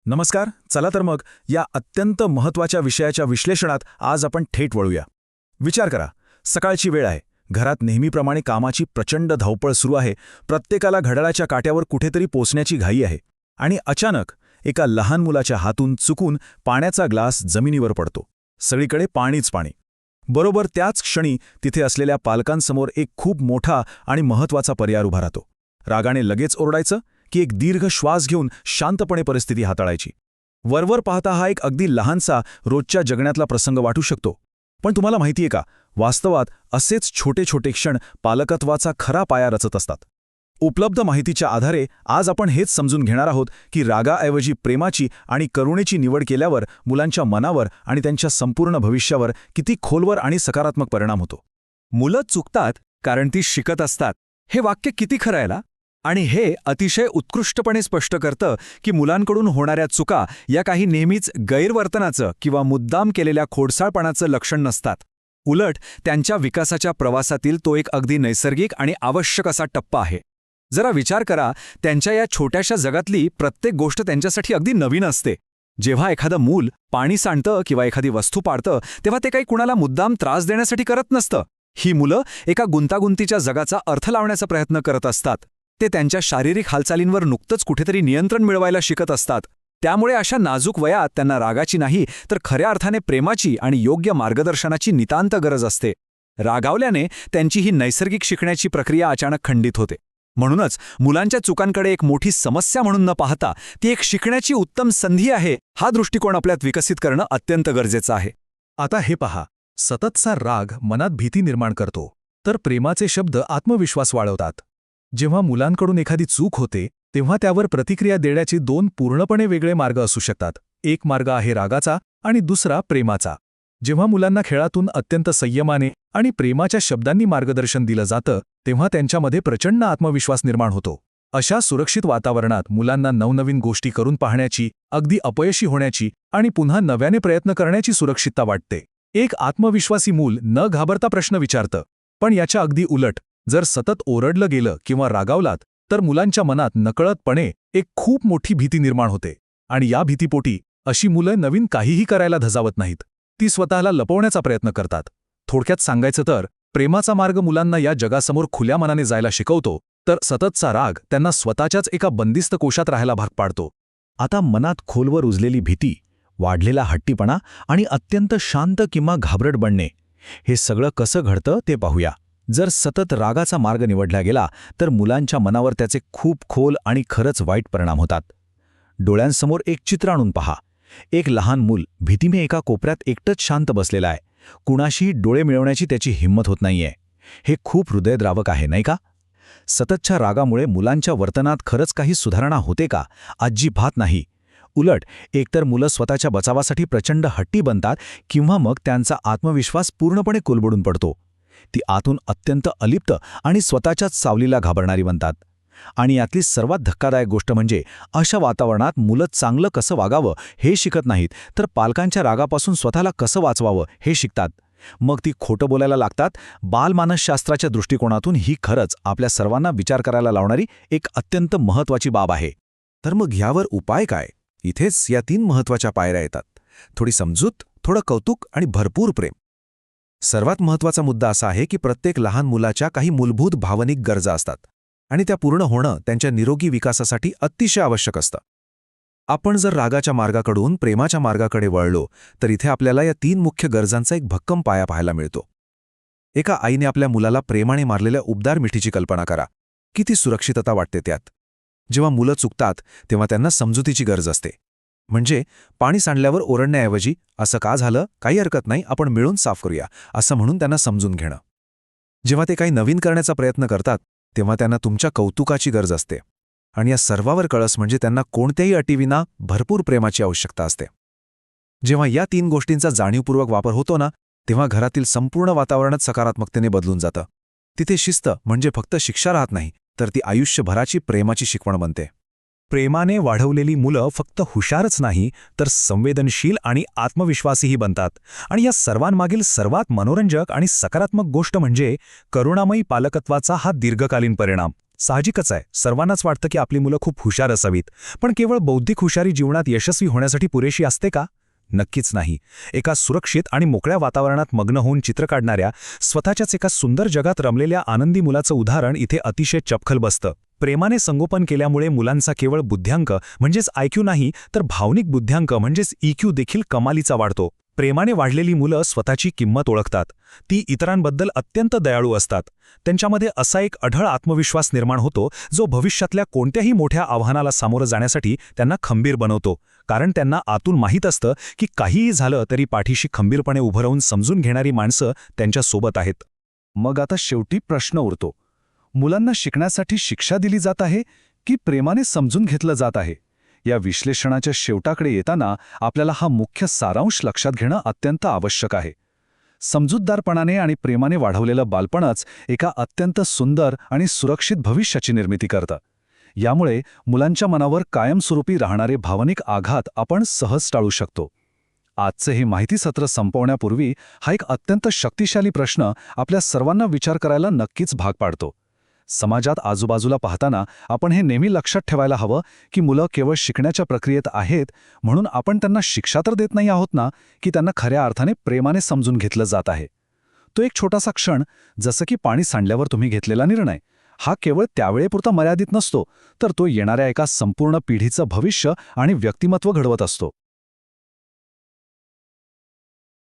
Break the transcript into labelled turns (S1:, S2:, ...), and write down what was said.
S1: नमस्कार. चला तर मग या अत्यंत महत्त्वाच्या विषयाच्या विश्लेषणात आज आपण थेट वळूया. विचार करा, सकाळची वेळ आहे, घरात नेहमीप्रमाणे कामाची प्रचंड धावपळ सुरू आहे, प्रत्येकाला घड्याळाच्या काट्यावर कुठेतरी पोचण्याची घाई आहे. आणि अचानक एका लहान मुलाच्या हातून चुकून पाण्याचा ग्लास जमिनीवर पडतो. सगळीकडे पाणीच पाणी. बरोबर त्याच क्षणी तिथे असलेल्या पालकांसमोर एक खूप मोठा आणि महत्त्वाचा पर्याय उभा राहतो. रागाने लगेच ओरडायचं की एक दीर्घ श्वास घेऊन शांतपणे परिस्थिती हाताळायची. वरवर पाहता हा एक अगदी लहानसा रोजच्या जगण्यातला प्रसंग वाटू शकतो, पण तुम्हाला माहितीये का, वास्तवात असेच छोटे छोटे क्षण पालकत्वाचा खरा पाया रचत असतात. उपलब्ध माहितीच्या आधारे आज आपण हेच समजून घेणार आहोत की रागाऐवजी प्रेमाची आणि करुणेची निवड केल्यावर मुलांच्या मनावर आणि त्यांच्या संपूर्ण भविष्यावर किती खोलवर आणि सकारात्मक परिणाम होतो.
S2: मुलं चुकतात कारण ती शिकत असतात, हे वाक्य किती खरं आहे ना? आणि हे अतिशय उत्कृष्टपणे स्पष्ट करतं की मुलांकडून होणाऱ्या चुका या काही नेहमीच गैरवर्तनाचं किंवा मुद्दाम केलेल्या खोडसाळपणाचं लक्षण नसतात. उलट त्यांच्या विकासाच्या प्रवासातील तो एक अगदी नैसर्गिक आणि आवश्यक असा टप्पा आहे. जरा विचार करा, त्यांच्या या छोट्याशा जगातली प्रत्येक गोष्ट त्यांच्यासाठी अगदी नवीन असते. जेव्हा एखादं मूल पाणी सांडतं किंवा एखादी वस्तू पाडतं, तेव्हा ते काही कुणाला मुद्दाम त्रास देण्यासाठी करत नसतं. ही मुलं एका गुंतागुंतीच्या जगाचा अर्थ लावण्याचा प्रयत्न करत असतात. ते त्यांच्या शारीरिक हालचालींवर नुकतंच कुठेतरी नियंत्रण मिळवायला शिकत असतात. त्यामुळे अशा नाजूक वयात त्यांना रागाची नाही तर खऱ्या अर्थाने प्रेमाची आणि योग्य मार्गदर्शनाची नितांत गरज असते. रागावल्याने त्यांची ही नैसर्गिक शिकण्याची प्रक्रिया अचानक खंडित होते. म्हणूनच मुलांच्या चुकांकडे एक मोठी समस्या म्हणून न पाहता ती एक शिकण्याची उत्तम संधी आहे, हा दृष्टिकोन आपल्यात विकसित करणं अत्यंत गरजेचं आहे.
S1: आता हे पहा, सततचा राग मनात भीती निर्माण करतो, तर प्रेमाचे शब्द आत्मविश्वास वाढवतात. जेव्हा मुलांकडून एखादी चूक होते तेव्हा त्यावर प्रतिक्रिया देण्याचे दोन पूर्णपणे वेगळे मार्ग असू शकतात. एक मार्ग आहे रागाचा आणि दुसरा प्रेमाचा. जेव्हा मुलांना खेळातून अत्यंत संयमाने आणि प्रेमाच्या शब्दांनी मार्गदर्शन दिलं जातं तेव्हा त्यांच्यामध्ये प्रचंड आत्मविश्वास निर्माण होतो. अशा सुरक्षित वातावरणात मुलांना नवनवीन गोष्टी करून पाहण्याची, अगदी अपयशी होण्याची आणि पुन्हा नव्याने प्रयत्न करण्याची सुरक्षितता वाटते. एक आत्मविश्वासी मूल न घाबरता प्रश्न विचारतं. पण याच्या अगदी उलट, जर सतत ओरडलं गेलं किंवा रागावलात तर मुलांच्या मनात नकळतपणे एक खूप मोठी भीती निर्माण होते. आणि या भीतीपोटी अशी मुलं नवीन काहीही करायला धजावत नाहीत. ती स्वतःला लपवण्याचा प्रयत्न करतात. थोडक्यात सांगायचं तर प्रेमाचा मार्ग मुलांना या जगासमोर खुल्या मनाने जायला शिकवतो, तर सततचा राग त्यांना स्वतःच्याच एका बंदिस्त कोशात राहायला भाग पाडतो. आता मनात खोलवर रुजलेली भीती, वाढलेला हट्टीपणा आणि अत्यंत शांत किंवा घाबरट बनणे, हे सगळं कसं घडतं ते पाहूया. जर सतत रागाचा मार्ग निवडला गेला तर मुलांच्या मनावर त्याचे खूप खोल आणि खरंच वाईट परिणाम होतात. डोळ्यांसमोर एक चित्र आणून पहा. एक लहान मूल भीतीने एका कोपऱ्यात एकटंच शांत बसलेला आहे. कुणाशीही डोळे मिळवण्याची त्याची हिंमत होत नाहीये. हे खूप हृदयद्रावक आहे, नाही का? सततच्या रागामुळे मुलांच्या वर्तनात खरंच काही सुधारणा होते का? अजिबात नाही. उलट एकतर मुलं स्वतःच्या बचावासाठी प्रचंड हट्टी बनतात किंवा मग त्यांचा आत्मविश्वास पूर्णपणे कुलबडून पडतो. ती आतून अत्यंत अलिप्त आणि स्वतःच्याच सावलीला घाबरणारी बनतात. आणि यातली सर्वात धक्कादायक गोष्ट म्हणजे अशा वातावरणात मुलं चांगलं कसं वागावं हे शिकत नाहीत, तर पालकांच्या रागापासून स्वतःला कसं वाचवावं हे शिकतात. मग ती खोटं बोलायला लागतात. बालमानसशास्त्राच्या दृष्टिकोनातून ही खरंच आपल्या सर्वांना विचार करायला लावणारी एक अत्यंत महत्त्वाची बाब आहे. तर मग ह्यावर उपाय काय? इथेच या 3 महत्त्वाच्या पायऱ्या येतात. थोडी समजूत, थोडं कौतुक आणि भरपूर प्रेम. सर्वात महत्त्वाचा मुद्दा असा आहे की प्रत्येक लहान मुलाच्या काही मूलभूत भावनिक गरजा असतात आणि त्या पूर्ण होणं त्यांच्या निरोगी विकासासाठी अतिशय आवश्यक असतं. आपण जर रागाच्या मार्गाकडून प्रेमाच्या मार्गाकडे वळलो तर इथे आपल्याला या 3 मुख्य गरजांचा एक भक्कम पाया पाहायला मिळतो. एका आईने आपल्या मुलाला प्रेमाने मारलेल्या उबदार मिठीची कल्पना करा. किती सुरक्षितता वाटते त्यात. जेव्हा मुलं चुकतात तेव्हा त्यांना समजुतीची गरज असते. म्हणजे पाणी सांडल्यावर ओरडण्याऐवजी असं का झालं, काही हरकत नाही, आपण मिळून साफ करूया, असं म्हणून त्यांना समजून घेणं. जेव्हा ते काही नवीन करण्याचा प्रयत्न करतात तेव्हा त्यांना तुमच्या कौतुकाची गरज असते. आणि या सर्वावर कळस म्हणजे त्यांना कोणत्याही अटीविना भरपूर प्रेमाची आवश्यकता असते. जेव्हा या 3 गोष्टींचा जाणीवपूर्वक वापर होतो ना, तेव्हा घरातील संपूर्ण वातावरणच सकारात्मकतेने बदलून जातं. तिथे शिस्त म्हणजे फक्त शिक्षा राहत नाही, तर ती आयुष्यभराची प्रेमाची शिकवण बनते.
S2: प्रेमाने वाढवलेली मुलं फक्त हुशारच नाही तर संवेदनशील आणि आत्मविश्वासीही बनतात. आणि या सर्वांमागील सर्वात मनोरंजक आणि सकारात्मक गोष्ट म्हणजे करुणामयी पालकत्वाचा हा दीर्घकालीन परिणाम.
S1: साहजिकच आहे, सर्वांनाच वाटतं की आपली मुलं खूप हुशार असावीत, पण केवळ बौद्धिक हुशारी जीवनात यशस्वी होण्यासाठी पुरेशी असते का? नक्कीच नाही. एका सुरक्षित आणि मोकळ्या वातावरणात मग्न होऊन चित्र काढणाऱ्या, स्वतःच्याच एका सुंदर जगात रमलेल्या आनंदी मुलाचं उदाहरण इथे अतिशय चपखल बसतं. प्रेमाने संगोपन केल्यामुळे मुलांचा केवळ बुद्ध्यांक म्हणजेच IQ नाही, तर भावनिक बुद्ध्यांक म्हणजेच EQ देखील कमालीचा वाढतो. प्रेमाने वाढलेली मुलं स्वतःची किंमत ओळखतात. ती इतरांबद्दल अत्यंत दयाळू असतात. त्यांच्यामध्ये असा एक अढळ आत्मविश्वास निर्माण होतो, जो भविष्यातल्या कोणत्याही मोठ्या आव्हानाला सामोरं जाण्यासाठी त्यांना खंबीर बनवतो. कारण त्यांना आतून माहीत असतं की काहीही झालं तरी पाठीशी खंबीरपणे उभं राहून समजून घेणारी माणसं त्यांच्यासोबत आहेत. मग आता शेवटी प्रश्न उरतो, मुलांना शिकण्यासाठी शिक्षा दिली जात आहे की प्रेमाने समजून घेतलं जात आहे? या विश्लेषणाच्या शेवटाकडे येताना आपल्याला हा मुख्य सारांश लक्षात घेणं अत्यंत आवश्यक आहे. समजूतदारपणाने आणि प्रेमाने वाढवलेलं बालपणच एका अत्यंत सुंदर आणि सुरक्षित भविष्याची निर्मिती करतं. यामुळे मुलांच्या मनावर कायमस्वरूपी राहणारे भावनिक आघात आपण सहज टाळू शकतो. आजचे हे माहिती सत्र संपवण्यापूर्वी हा एक अत्यंत शक्तिशाली प्रश्न आपल्या सर्वांना विचार करायला नक्कीच भाग पाडतो. समाजात आजूबाजूला पाहताना आपण हे नेहमी लक्षात ठेवायला हवं की मुलं केवळ शिकण्याच्या प्रक्रियेत आहेत म्हणून आपण त्यांना शिक्षा तर देत नाही आहोत ना, की त्यांना खऱ्या अर्थाने प्रेमाने समजून घेतलं जात आहे. तो एक छोटासा क्षण, जसं की पाणी सांडल्यावर तुम्ही घेतलेला निर्णय, हा केवळ त्यावेळेपुरता मर्यादित नसतो, तर तो येणाऱ्या एका संपूर्ण पिढीचं भविष्य आणि व्यक्तिमत्व घडवत असतो.